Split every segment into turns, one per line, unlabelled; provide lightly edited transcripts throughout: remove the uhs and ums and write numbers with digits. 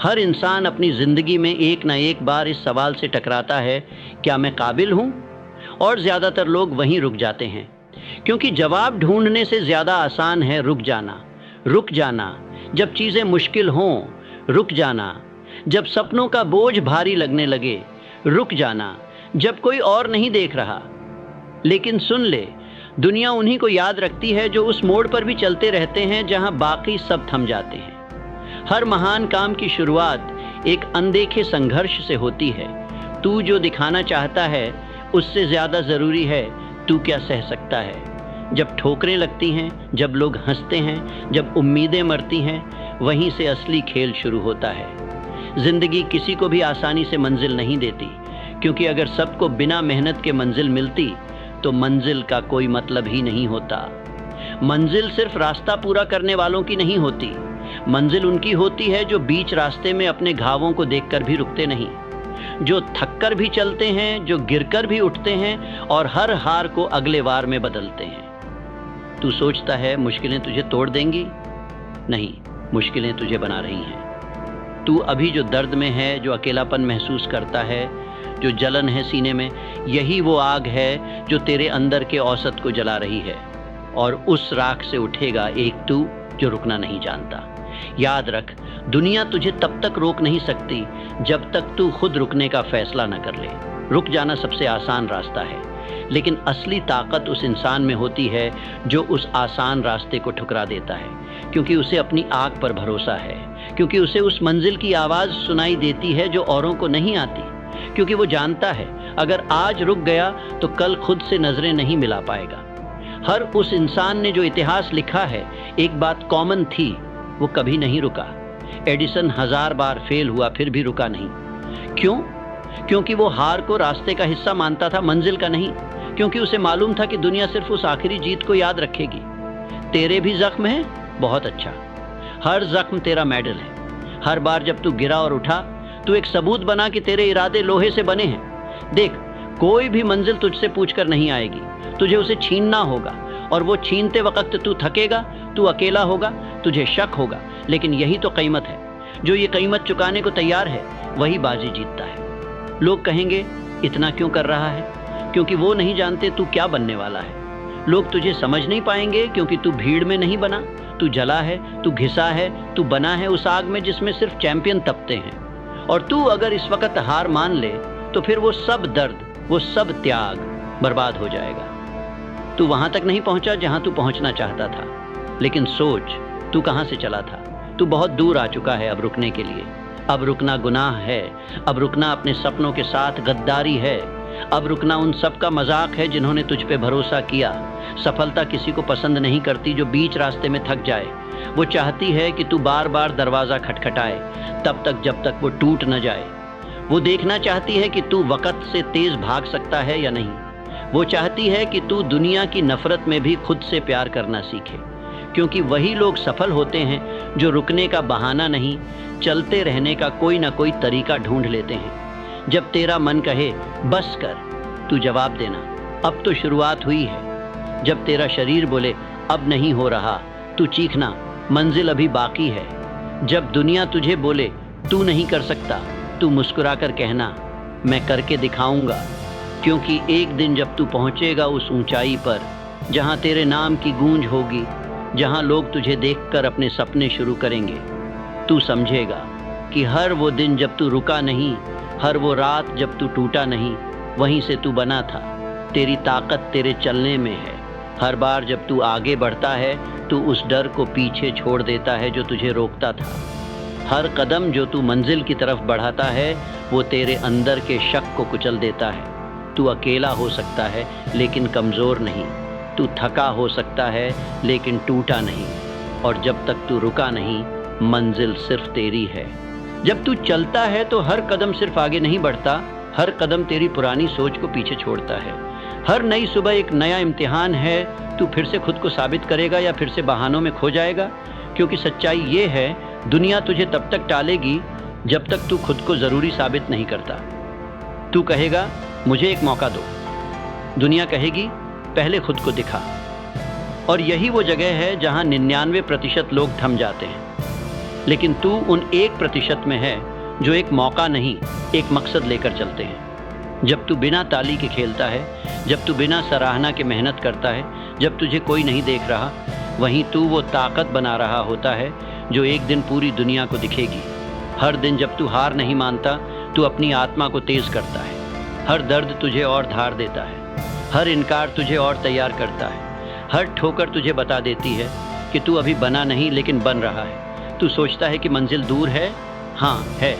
हर इंसान अपनी ज़िंदगी में एक ना एक बार इस सवाल से टकराता है, क्या मैं काबिल हूँ? और ज़्यादातर लोग वहीं रुक जाते हैं, क्योंकि जवाब ढूंढने से ज़्यादा आसान है रुक जाना। रुक जाना जब चीज़ें मुश्किल हों, रुक जाना जब सपनों का बोझ भारी लगने लगे, रुक जाना जब कोई और नहीं देख रहा। लेकिन सुन ले, दुनिया उन्हीं को याद रखती है जो उस मोड़ पर भी चलते रहते हैं जहां बाकी सब थम जाते हैं। हर महान काम की शुरुआत एक अनदेखे संघर्ष से होती है। तू जो दिखाना चाहता है उससे ज़्यादा ज़रूरी है तू क्या सह सकता है। जब ठोकरें लगती हैं, जब लोग हंसते हैं, जब उम्मीदें मरती हैं, वहीं से असली खेल शुरू होता है। ज़िंदगी किसी को भी आसानी से मंजिल नहीं देती, क्योंकि अगर सबको बिना मेहनत के मंजिल मिलती तो मंजिल का कोई मतलब ही नहीं होता। मंजिल सिर्फ रास्ता पूरा करने वालों की नहीं होती, मंजिल उनकी होती है जो बीच रास्ते में अपने घावों को देखकर भी रुकते नहीं, जो थककर भी चलते हैं, जो गिरकर भी उठते हैं और हर हार को अगले वार में बदलते हैं। तू सोचता है मुश्किलें तुझे तोड़ देंगी? नहीं, मुश्किलें तुझे बना रही हैं। तू अभी जो दर्द में है, जो अकेलापन महसूस करता है, जो जलन है सीने में, यही वो आग है जो तेरे अंदर के औसत को जला रही है। और उस राख से उठेगा एक तू जो रुकना नहीं जानता। याद रख, दुनिया तुझे तब तक रोक नहीं सकती जब तक तू खुद रुकने का फैसला न कर ले। रुक जाना सबसे आसान रास्ता है, लेकिन असली ताकत उस इंसान में होती है जो उस आसान रास्ते को ठुकरा देता है, क्योंकि उसे अपनी आग पर भरोसा है, क्योंकि उसे उस मंजिल की आवाज़ सुनाई देती है जो औरों को नहीं आती, क्योंकि वो जानता है अगर आज रुक गया तो कल खुद से नजरें नहीं मिला पाएगा। हर उस इंसान ने जो इतिहास लिखा है, एक बात कॉमन थी, वो कभी नहीं रुका। एडिसन 1000 बार फेल हुआ फिर भी रुका नहीं। क्यों? क्योंकि वो हार को रास्ते का हिस्सा मानता था, मंजिल का नहीं। क्योंकि उसे मालूम था कि दुनिया सिर्फ उस आखिरी जीत को याद रखेगी। तेरे भी जख्म है? बहुत अच्छा। हर जख्म तेरा मेडल है। हर बार जब तू गिरा और उठा, तू एक सबूत बना कि तेरे इरादे लोहे से बने हैं। देख, कोई भी मंजिल तुझसे पूछकर नहीं आएगी, तुझे उसे छीनना होगा। और वो छीनते वक्त तू थकेगा, तू अकेला होगा, तुझे शक होगा, लेकिन यही तो कीमत है। जो ये कीमत चुकाने को तैयार है वही बाजी जीतता है। लोग कहेंगे इतना क्यों कर रहा है? क्योंकि वो नहीं जानते तू क्या बनने वाला है। लोग तुझे समझ नहीं पाएंगे क्योंकि तू भीड़ में नहीं बना। तू जला है, तू घिसा है, तू बना है उस आग में जिसमें सिर्फ चैंपियन तपते हैं। और तू अगर इस वक्त हार मान ले तो फिर वो सब दर्द, वो सब त्याग बर्बाद हो जाएगा। तू वहां तक नहीं पहुंचा जहां तू पहुंचना चाहता था, लेकिन सोच तू कहां से चला था। तू बहुत दूर आ चुका है अब रुकने के लिए। अब रुकना गुनाह है, अब रुकना अपने सपनों के साथ गद्दारी है, अब रुकना उन सब का मजाक है जिन्होंने तुझ पे भरोसा किया। सफलता किसी को पसंद नहीं करती जो बीच रास्ते में थक जाए। वो चाहती है कि तू बार बार दरवाज़ा खटखटाए, तब तक जब तक वो टूट न जाए। वो देखना चाहती है कि तू वक़्त से तेज़ भाग सकता है या नहीं। वो चाहती है कि तू दुनिया की नफ़रत में भी खुद से प्यार करना सीखे, क्योंकि वही लोग सफल होते हैं जो रुकने का बहाना नहीं, चलते रहने का कोई ना कोई तरीका ढूंढ लेते हैं। जब तेरा मन कहे बस कर, तू जवाब देना अब तो शुरुआत हुई है। जब तेरा शरीर बोले अब नहीं हो रहा, तू चीखना मंजिल अभी बाकी है। जब दुनिया तुझे बोले तू नहीं कर सकता, तू मुस्कुराकर कहना मैं करके दिखाऊंगा। क्योंकि एक दिन जब तू पहुंचेगा उस ऊंचाई पर जहां तेरे नाम की गूंज होगी, जहां लोग तुझे देखकर अपने सपने शुरू करेंगे, तू समझेगा कि हर वो दिन जब तू रुका नहीं, हर वो रात जब तू टूटा नहीं, वहीं से तू बना था। तेरी ताकत तेरे चलने में है। हर बार जब तू आगे बढ़ता है, तू उस डर को पीछे छोड़ देता है जो तुझे रोकता था। हर कदम जो तू मंजिल की तरफ बढ़ाता है, वो तेरे अंदर के शक को कुचल देता है। तू अकेला हो सकता है लेकिन कमज़ोर नहीं। तू थका हो सकता है लेकिन टूटा नहीं। और जब तक तू रुका नहीं, मंजिल सिर्फ तेरी है। जब तू चलता है तो हर कदम सिर्फ आगे नहीं बढ़ता, हर कदम तेरी पुरानी सोच को पीछे छोड़ता है। हर नई सुबह एक नया इम्तिहान है। तू फिर से खुद को साबित करेगा या फिर से बहानों में खो जाएगा। क्योंकि सच्चाई ये है, दुनिया तुझे तब तक टालेगी जब तक तू खुद को ज़रूरी साबित नहीं करता। तू कहेगा मुझे एक मौका दो, दुनिया कहेगी पहले खुद को दिखा। और यही वो जगह है जहां 99% लोग थम जाते हैं। लेकिन तू उन 1% में है जो एक मौका नहीं, एक मकसद लेकर चलते हैं। जब तू बिना ताली के खेलता है, जब तू बिना सराहना के मेहनत करता है, जब तुझे कोई नहीं देख रहा, वहीं तू वो ताकत बना रहा होता है जो एक दिन पूरी दुनिया को दिखेगी। हर दिन जब तू हार नहीं मानता, तू अपनी आत्मा को तेज करता है। हर दर्द तुझे और धार देता है, हर इनकार तुझे और तैयार करता है, हर ठोकर तुझे बता देती है कि तू अभी बना नहीं लेकिन बन रहा है। तू सोचता है कि मंजिल दूर है, हाँ है,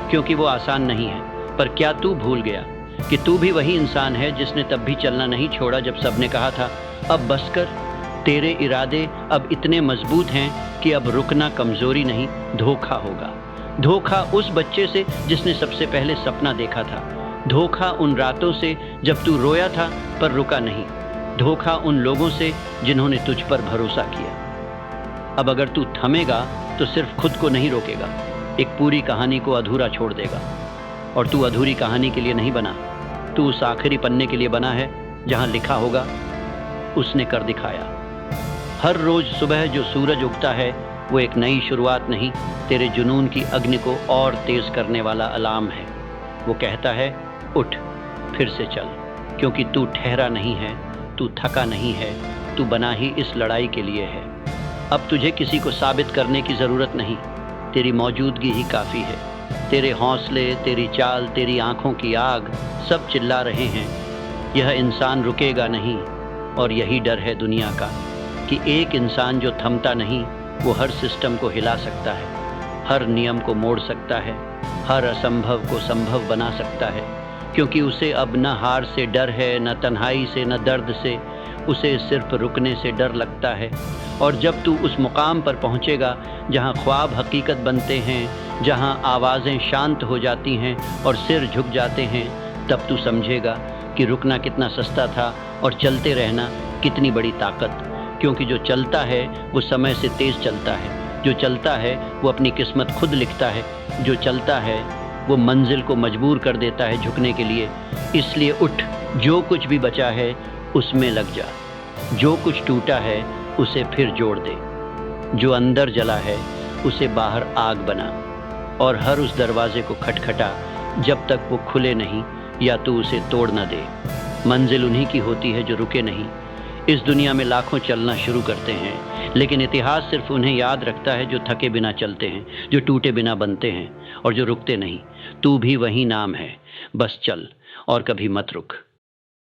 क्योंकि वो आसान नहीं है। पर क्या तू भूल गया कि तू भी वही इंसान है जिसने तब भी चलना नहीं छोड़ा जब सबने कहा था अब बस कर। तेरे इरादे अब इतने मजबूत हैं कि अब रुकना कमजोरी नहीं, धोखा होगा। धोखा उस बच्चे से जिसने सबसे पहले सपना देखा था। धोखा उन रातों से जब तू रोया था पर रुका नहीं। धोखा उन लोगों से जिन्होंने तुझ पर भरोसा किया। अब अगर तू थमेगा तो सिर्फ खुद को नहीं रोकेगा, एक पूरी कहानी को अधूरा छोड़ देगा। और तू अधूरी कहानी के लिए नहीं बना, तू उस आखिरी पन्ने के लिए बना है जहां लिखा होगा उसने कर दिखाया। हर रोज सुबह जो सूरज उगता है वो एक नई शुरुआत नहीं, तेरे जुनून की अग्नि को और तेज करने वाला अलार्म है। वो कहता है उठ, फिर से चल, क्योंकि तू ठहरा नहीं है, तू थका नहीं है, तू बना ही इस लड़ाई के लिए है। अब तुझे किसी को साबित करने की ज़रूरत नहीं, तेरी मौजूदगी ही काफ़ी है। तेरे हौसले, तेरी चाल, तेरी आँखों की आग सब चिल्ला रहे हैं यह इंसान रुकेगा नहीं। और यही डर है दुनिया का कि एक इंसान जो थमता नहीं वो हर सिस्टम को हिला सकता है, हर नियम को मोड़ सकता है, हर असंभव को संभव बना सकता है। क्योंकि उसे अब न हार से डर है, न तन्हाई से, न दर्द से, उसे सिर्फ रुकने से डर लगता है। और जब तू उस मुकाम पर पहुंचेगा जहां ख्वाब हकीकत बनते हैं, जहां आवाज़ें शांत हो जाती हैं और सिर झुक जाते हैं, तब तू समझेगा कि रुकना कितना सस्ता था और चलते रहना कितनी बड़ी ताकत। क्योंकि जो चलता है वो समय से तेज़ चलता है, जो चलता है वो अपनी किस्मत खुद लिखता है, जो चलता है वो मंजिल को मजबूर कर देता है झुकने के लिए। इसलिए उठ, जो कुछ भी बचा है उसमें लग जा, जो कुछ टूटा है उसे फिर जोड़ दे, जो अंदर जला है उसे बाहर आग बना, और हर उस दरवाजे को खटखटा जब तक वो खुले नहीं या तू उसे तोड़ न दे। मंजिल उन्हीं की होती है जो रुके नहीं। इस दुनिया में लाखों चलना शुरू करते हैं, लेकिन इतिहास सिर्फ उन्हें याद रखता है जो थके बिना चलते हैं, जो टूटे बिना बनते हैं और जो रुकते नहीं। तू भी वही नाम है, बस चल और कभी मत रुक।